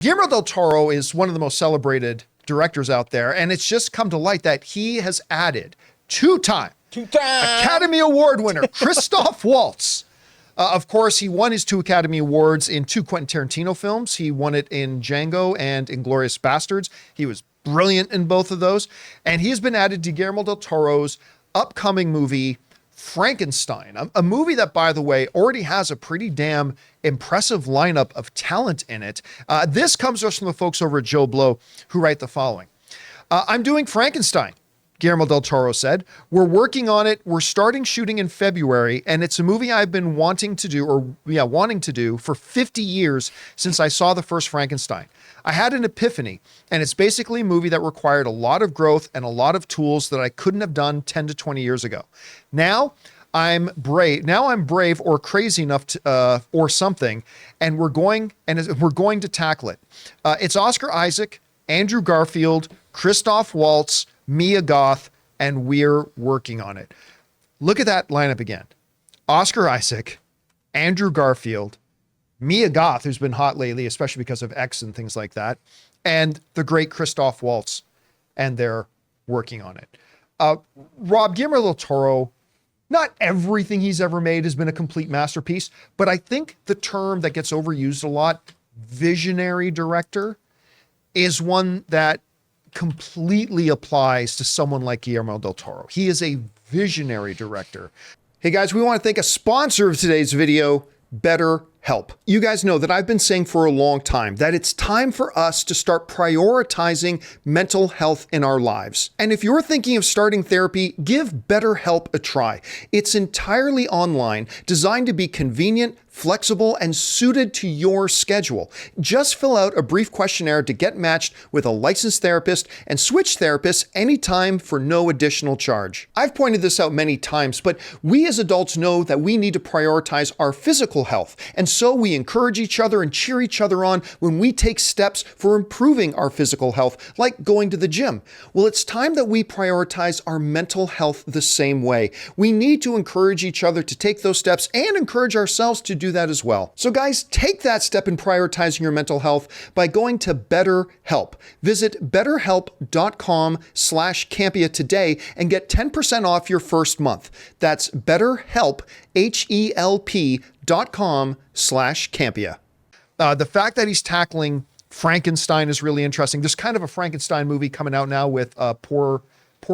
Guillermo del Toro is one of the most celebrated directors out there, and it's just come to light that he has added two-time Academy Award winner Christoph Waltz. Of course, he won his 2 Academy Awards in 2 Quentin Tarantino films. He won it in Django and Inglourious Bastards. He was brilliant in both of those. And he has been added to Guillermo del Toro's upcoming movie, Frankenstein, a movie that, by the way, already has a pretty damn impressive lineup of talent in it. This comes to us from the folks over at Joe Blow, who write the following. I'm doing Frankenstein, Guillermo del Toro said. We're working on it. We're starting shooting in February, and it's a movie I've been wanting to do for 50 years since I saw the first Frankenstein. I had an epiphany, and it's basically a movie that required a lot of growth and a lot of tools that I couldn't have done 10 to 20 years ago. Now I'm brave or crazy enough to, or something, and we're going to tackle it. It's Oscar Isaac, Andrew Garfield, Christoph Waltz, Mia Goth, and we're working on it. Look at that lineup again. Oscar Isaac, Andrew Garfield, Mia Goth, who's been hot lately, especially because of X and things like that, and the great Christoph Waltz, and they're working on it. Rob, Guillermo del Toro, not everything he's ever made has been a complete masterpiece, but I think the term that gets overused a lot, visionary director, is one that completely applies to someone like Guillermo del Toro. He is a visionary director. Hey guys, we want to thank a sponsor of today's video, BetterHelp. You guys know that I've been saying for a long time that it's time for us to start prioritizing mental health in our lives. And if you're thinking of starting therapy, give BetterHelp a try. It's entirely online, designed to be convenient, flexible, and suited to your schedule. Just fill out a brief questionnaire to get matched with a licensed therapist and switch therapists anytime for no additional charge. I've pointed this out many times, but we as adults know that we need to prioritize our physical health, and so we encourage each other and cheer each other on when we take steps for improving our physical health, like going to the gym. Well, it's time that we prioritize our mental health the same way. We need to encourage each other to take those steps and encourage ourselves to do that as well. So guys, take that step in prioritizing your mental health by going to BetterHelp. Visit betterhelp.com/Campea today and get 10% off your first month. That's BetterHelp, HELP.com/Campea. The fact that he's tackling Frankenstein is really interesting. There's kind of a Frankenstein movie coming out now with Poor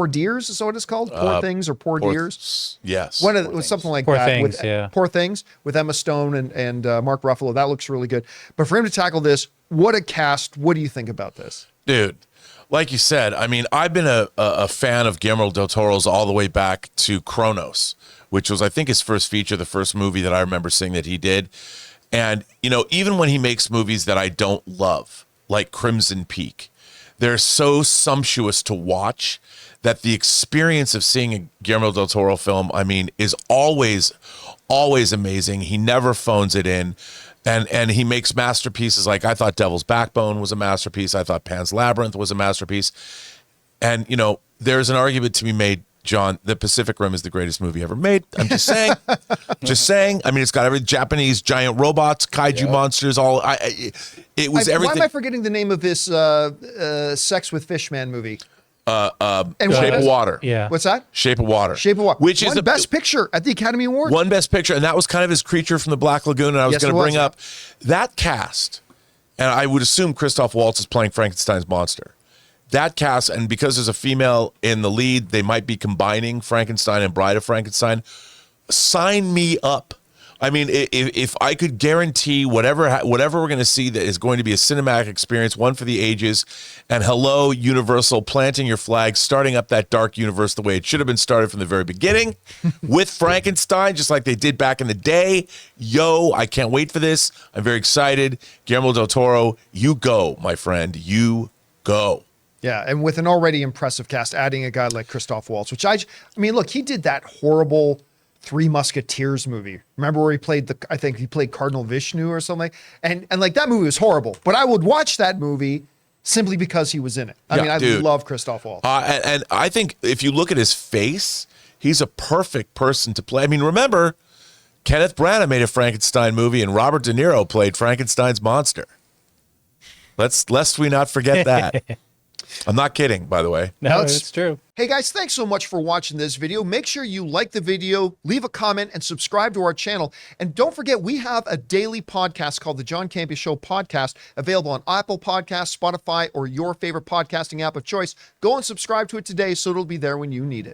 Dears, is that what it's called? Poor Things or Poor Dears? Yes. Something like Poor that. Things, yeah. Poor Things with Emma Stone and Mark Ruffalo. That looks really good. But for him to tackle this, what a cast. What do you think about this? Dude, like you said, I mean, I've been a fan of Guillermo del Toro's all the way back to Kronos, which was, I think, his first feature, the first movie that I remember seeing that he did. And, you know, even when he makes movies that I don't love, like Crimson Peak, they're so sumptuous to watch that the experience of seeing a Guillermo del Toro film, I mean, is always amazing. He never phones it in. And he makes masterpieces. Like, I thought Devil's Backbone was a masterpiece. I thought Pan's Labyrinth was a masterpiece. And, you know, there's an argument to be made, John, that Pacific Rim is the greatest movie ever made. I'm just saying. Just saying. I mean, it's got every Japanese giant robots, kaiju monsters, all. It was everything. Why am I forgetting the name of this Sex with Fishman movie? Shape of Water. Yeah. What's that? Shape of Water. Shape of Water. Which is the Best Picture at the Academy Award. One Best Picture, and that was kind of his Creature from the Black Lagoon, and I was going to bring up that cast, and I would assume Christoph Waltz is playing Frankenstein's monster. That cast, and because there's a female in the lead, they might be combining Frankenstein and Bride of Frankenstein. Sign me up. I mean, if I could guarantee whatever we're going to see that is going to be a cinematic experience, one for the ages, and hello, Universal, planting your flag, starting up that dark universe the way it should have been started from the very beginning with Frankenstein, just like they did back in the day. Yo, I can't wait for this. I'm very excited. Guillermo del Toro, you go, my friend. You go. Yeah, and with an already impressive cast, adding a guy like Christoph Waltz, which I mean, look, he did that horrible Three Musketeers movie. Remember where he played I think he played Cardinal Vishnu or something? And like that movie was horrible, but I would watch that movie simply because he was in it. I mean, I love Christoph Waltz. And I think if you look at his face, he's a perfect person to play. I mean, remember, Kenneth Branagh made a Frankenstein movie and Robert De Niro played Frankenstein's monster. Lest we not forget that. I'm not kidding, by the way. No, it's true. Hey guys, thanks so much for watching this video. Make sure you like the video, leave a comment, and subscribe to our channel. And don't forget, we have a daily podcast called the John Campea Show podcast, available on Apple Podcasts, Spotify, or your favorite podcasting app of choice. Go and subscribe to it today so it'll be there when you need it.